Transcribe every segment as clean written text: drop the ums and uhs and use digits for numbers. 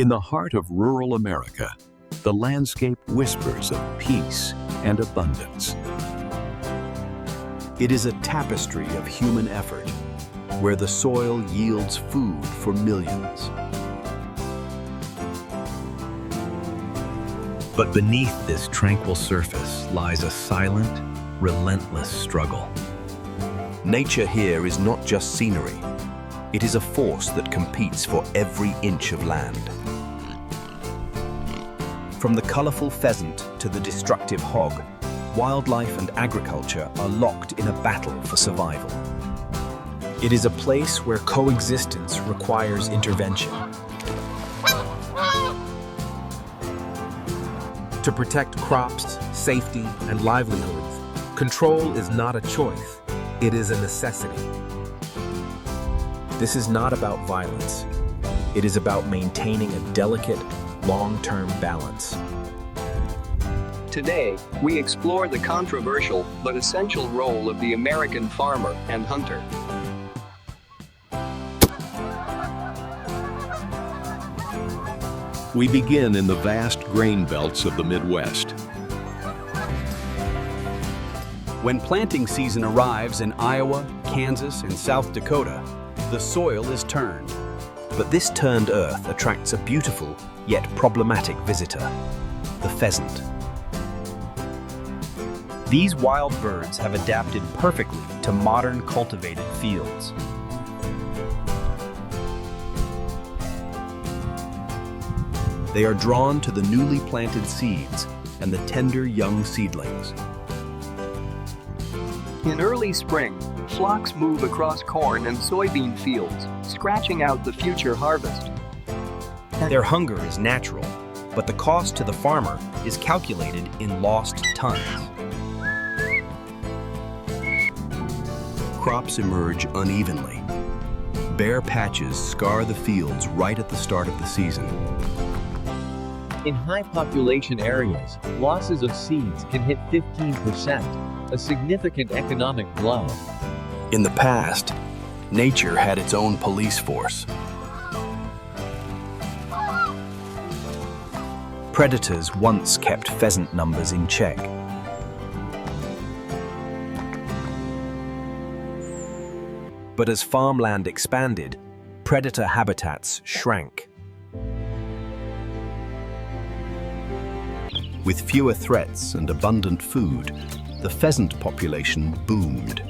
In the heart of rural America, the landscape whispers of peace and abundance. It is a tapestry of human effort, where the soil yields food for millions. But beneath this tranquil surface lies a silent, relentless struggle. Nature here is not just scenery. It is a force that competes for every inch of land. From the colorful pheasant to the destructive hog, wildlife and agriculture are locked in a battle for survival. It is a place where coexistence requires intervention. To protect crops, safety, and livelihoods, control is not a choice, it is a necessity. This is not about violence. It is about maintaining a delicate, long-term balance. Today, we explore the controversial but essential role of the American farmer and hunter. We begin in the vast grain belts of the Midwest. When planting season arrives in Iowa, Kansas, and South Dakota, the soil is turned. But this turned earth attracts a beautiful, yet problematic visitor, the pheasant. These wild birds have adapted perfectly to modern cultivated fields. They are drawn to the newly planted seeds and the tender young seedlings. In early spring, flocks move across corn and soybean fields, scratching out the future harvest. Their hunger is natural, but the cost to the farmer is calculated in lost tons. Crops emerge unevenly. Bare patches scar the fields right at the start of the season. In high population areas, losses of seeds can hit 15%, a significant economic blow. In the past, nature had its own police force. Predators once kept pheasant numbers in check. But as farmland expanded, predator habitats shrank. With fewer threats and abundant food, the pheasant population boomed.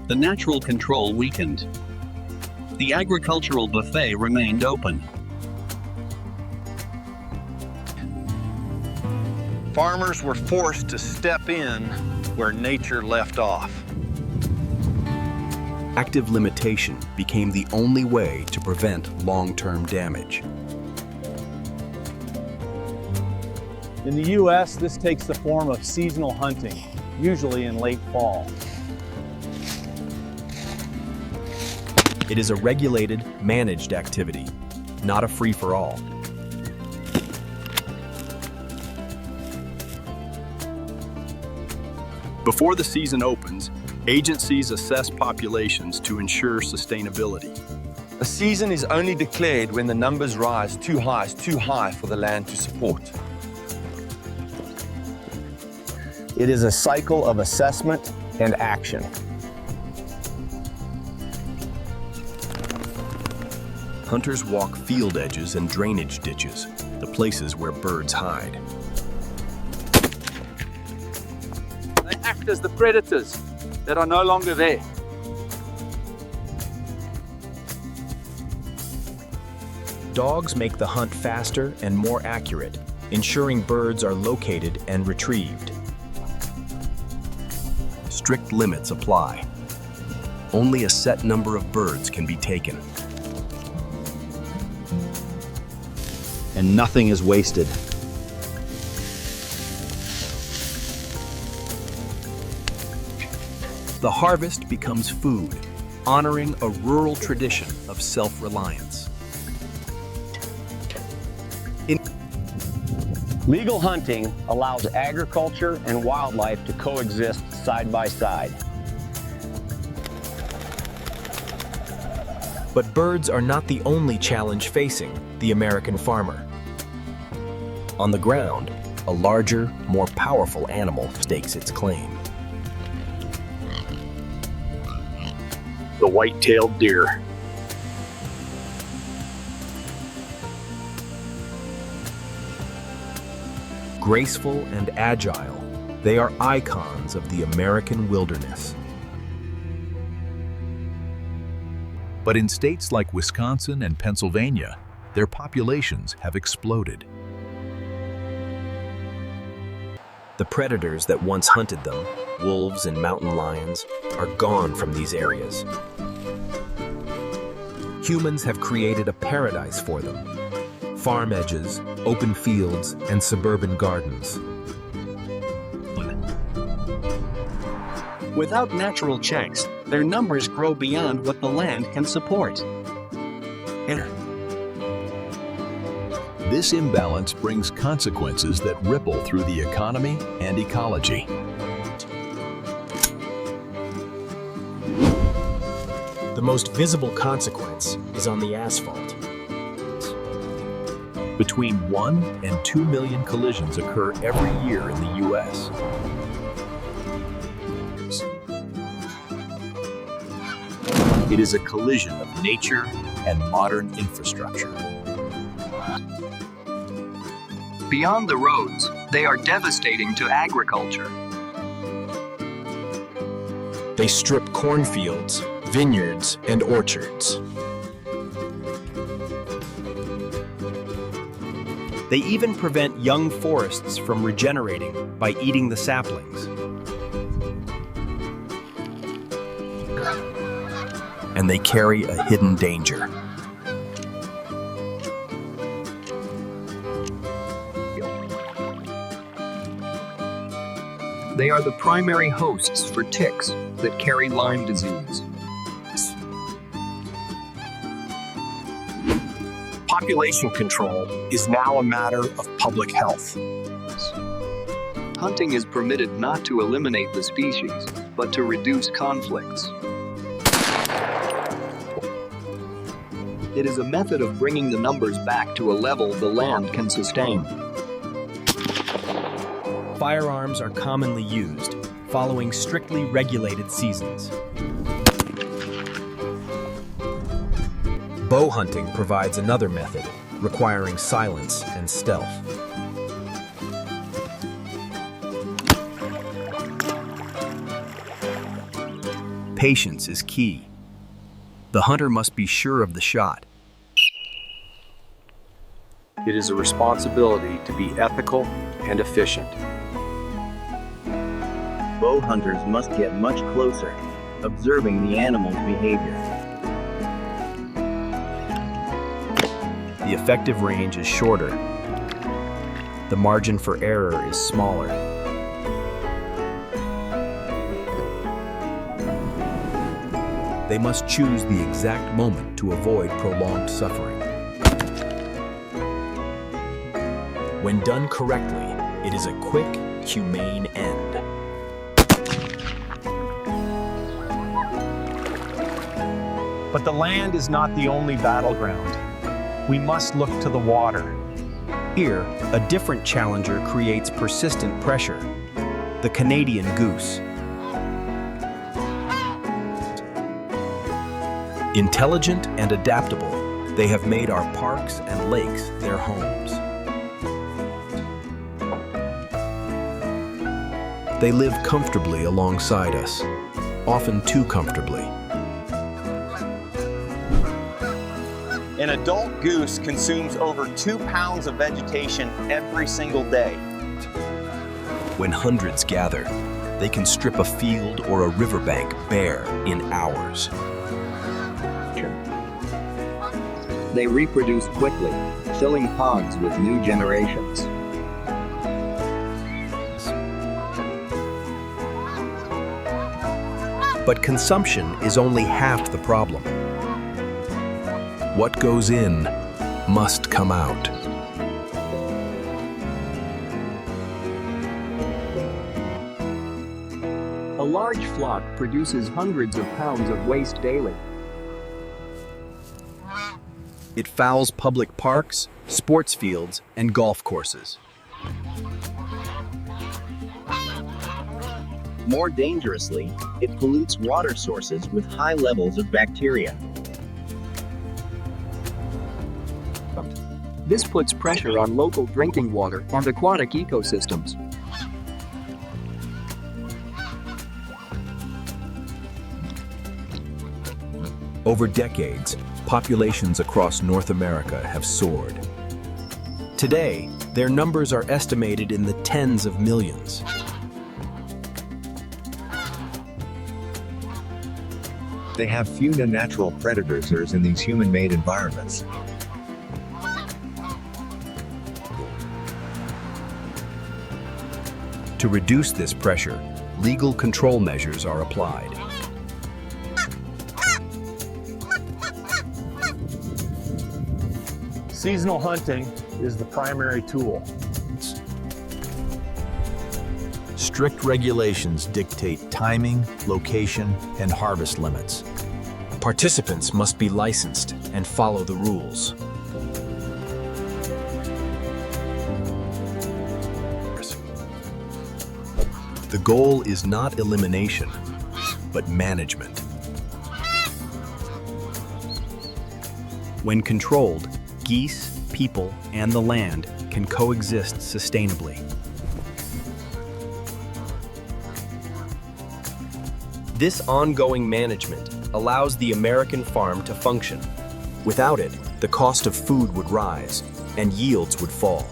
The natural control weakened. The agricultural buffet remained open. Farmers were forced to step in where nature left off. Active limitation became the only way to prevent long-term damage. In the U.S., this takes the form of seasonal hunting, usually in late fall. It is a regulated, managed activity, not a free-for-all. Before the season opens, agencies assess populations to ensure sustainability. A season is only declared when the numbers rise too high for the land to support. It is a cycle of assessment and action. Hunters walk field edges and drainage ditches, the places where birds hide. They act as the predators that are no longer there. Dogs make the hunt faster and more accurate, ensuring birds are located and retrieved. Strict limits apply. Only a set number of birds can be taken. And nothing is wasted. The harvest becomes food, honoring a rural tradition of self-reliance. Legal hunting allows agriculture and wildlife to coexist side by side. But birds are not the only challenge facing the American farmer. On the ground, a larger, more powerful animal stakes its claim. The white-tailed deer. Graceful and agile, they are icons of the American wilderness. But in states like Wisconsin and Pennsylvania, their populations have exploded. The predators that once hunted them, wolves and mountain lions, are gone from these areas. Humans have created a paradise for them. Farm edges, open fields, and suburban gardens. Without natural checks, their numbers grow beyond what the land can support. This imbalance brings consequences that ripple through the economy and ecology. The most visible consequence is on the asphalt. Between 1 and 2 million collisions occur every year in the U.S. It is a collision of nature and modern infrastructure. Beyond the roads, they are devastating to agriculture. They strip cornfields, vineyards, and orchards. They even prevent young forests from regenerating by eating the saplings. And they carry a hidden danger. They are the primary hosts for ticks that carry Lyme disease. Population control is now a matter of public health. Hunting is permitted not to eliminate the species, but to reduce conflicts. It is a method of bringing the numbers back to a level the land can sustain. Firearms are commonly used, following strictly regulated seasons. Bow hunting provides another method, requiring silence and stealth. Patience is key. The hunter must be sure of the shot. It is a responsibility to be ethical and efficient. Bow hunters must get much closer, observing the animal's behavior. The effective range is shorter. The margin for error is smaller. They must choose the exact moment to avoid prolonged suffering. When done correctly, it is a quick, humane end. But the land is not the only battleground. We must look to the water. Here, a different challenger creates persistent pressure: the Canadian goose. Intelligent and adaptable, they have made our parks and lakes their homes. They live comfortably alongside us, often too comfortably. An adult goose consumes over 2 pounds of vegetation every single day. When hundreds gather, they can strip a field or a riverbank bare in hours. They reproduce quickly, filling ponds with new generations. But consumption is only half the problem. What goes in must come out. A large flock produces hundreds of pounds of waste daily. It fouls public parks, sports fields, and golf courses. More dangerously, it pollutes water sources with high levels of bacteria. This puts pressure on local drinking water and aquatic ecosystems. Over decades, populations across North America have soared. Today, their numbers are estimated in the tens of millions. They have few natural predators in these human-made environments. To reduce this pressure, legal control measures are applied. Seasonal hunting is the primary tool. Strict regulations dictate timing, location, and harvest limits. Participants must be licensed and follow the rules. The goal is not elimination, but management. When controlled, geese, people, and the land can coexist sustainably. This ongoing management allows the American farm to function. Without it, the cost of food would rise and yields would fall.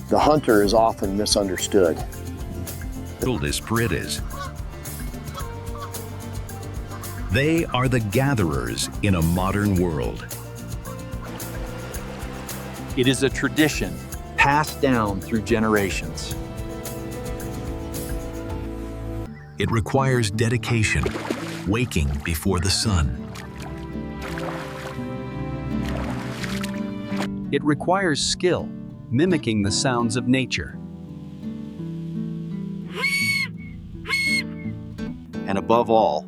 The hunter is often misunderstood. They are the gatherers in a modern world. It is a tradition passed down through generations. It requires dedication, waking before the sun. It requires skill, mimicking the sounds of nature. And above all,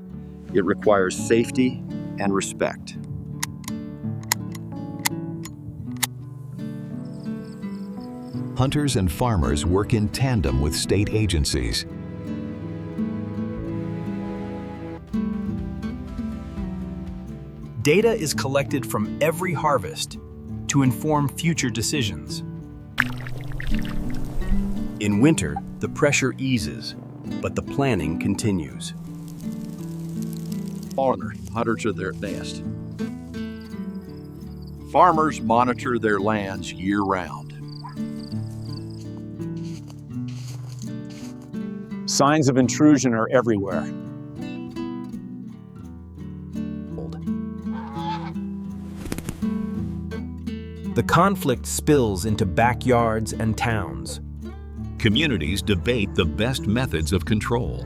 it requires safety and respect. Hunters and farmers work in tandem with state agencies. Data is collected from every harvest to inform future decisions. In winter, the pressure eases, but the planning continues. Hunters are their nest. Farmers monitor their lands year-round. Signs of intrusion are everywhere. The conflict spills into backyards and towns. Communities debate the best methods of control.